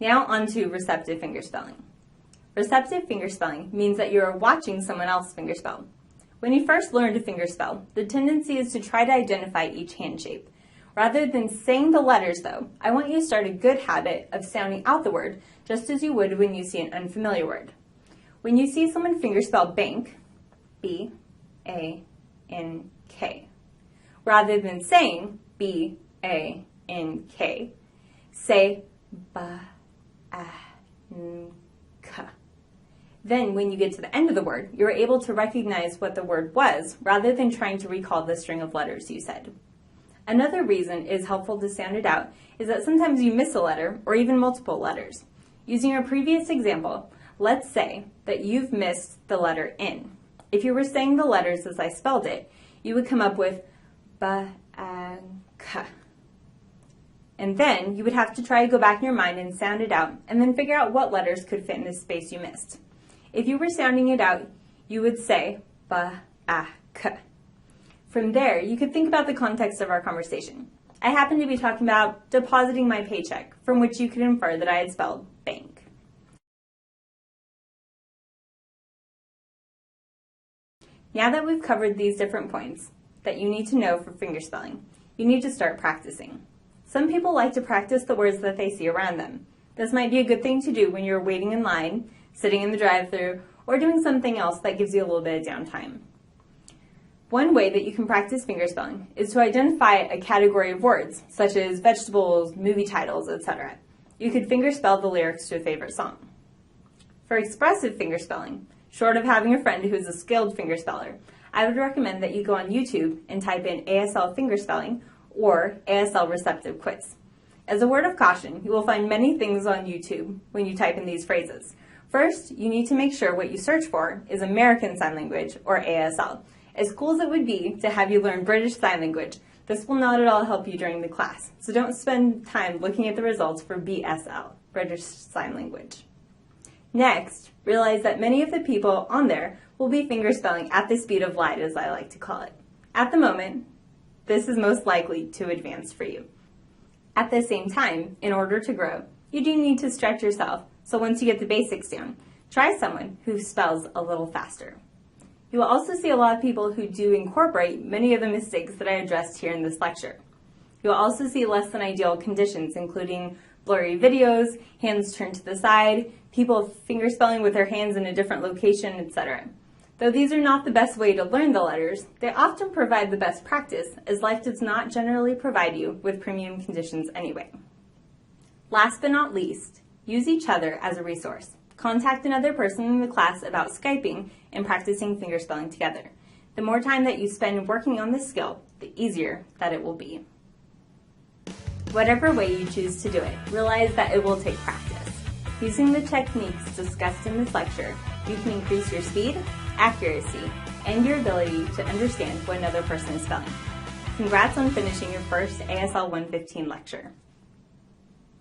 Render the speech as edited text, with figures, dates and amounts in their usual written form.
Now on to receptive fingerspelling. Receptive fingerspelling means that you are watching someone else fingerspell. When you first learn to fingerspell, the tendency is to try to identify each hand shape. Rather than saying the letters though, I want you to start a good habit of sounding out the word just as you would when you see an unfamiliar word. When you see someone fingerspell bank, B-A-N-K, rather than saying B-A-N-K, say ba-a-n-k. Then when you get to the end of the word, you're able to recognize what the word was rather than trying to recall the string of letters you said. Another reason it is helpful to sound it out is that sometimes you miss a letter or even multiple letters. Using our previous example, let's say that you've missed the letter N. If you were saying the letters as I spelled it, you would come up with ba-a-k. And then you would have to try to go back in your mind and sound it out and then figure out what letters could fit in the space you missed. If you were sounding it out, you would say ba-a-k. From there, you could think about the context of our conversation. I happen to be talking about depositing my paycheck, from which you could infer that I had spelled bank. Now that we've covered these different points that you need to know for fingerspelling, you need to start practicing. Some people like to practice the words that they see around them. This might be a good thing to do when you're waiting in line, sitting in the drive-thru, or doing something else that gives you a little bit of downtime. One way that you can practice fingerspelling is to identify a category of words, such as vegetables, movie titles, etc. You could fingerspell the lyrics to a favorite song. For expressive fingerspelling, short of having a friend who is a skilled fingerspeller, I would recommend that you go on YouTube and type in ASL fingerspelling or ASL receptive quiz. As a word of caution, you will find many things on YouTube when you type in these phrases. First, you need to make sure what you search for is American Sign Language, or ASL. As cool as it would be to have you learn British Sign Language, this will not at all help you during the class, so don't spend time looking at the results for BSL, British Sign Language. Next, realize that many of the people on there will be fingerspelling at the speed of light, as I like to call it. At the moment, this is most likely too advanced for you. At the same time, in order to grow, you do need to stretch yourself, so once you get the basics down, try someone who spells a little faster. You will also see a lot of people who do incorporate many of the mistakes that I addressed here in this lecture. You will also see less than ideal conditions, including blurry videos, hands turned to the side, people fingerspelling with their hands in a different location, etc. Though these are not the best way to learn the letters, they often provide the best practice, as life does not generally provide you with premium conditions anyway. Last but not least, use each other as a resource. Contact another person in the class about Skyping and practicing fingerspelling together. The more time that you spend working on this skill, the easier that it will be. Whatever way you choose to do it, realize that it will take practice. Using the techniques discussed in this lecture, you can increase your speed, accuracy, and your ability to understand what another person is spelling. Congrats on finishing your first ASL 115 lecture.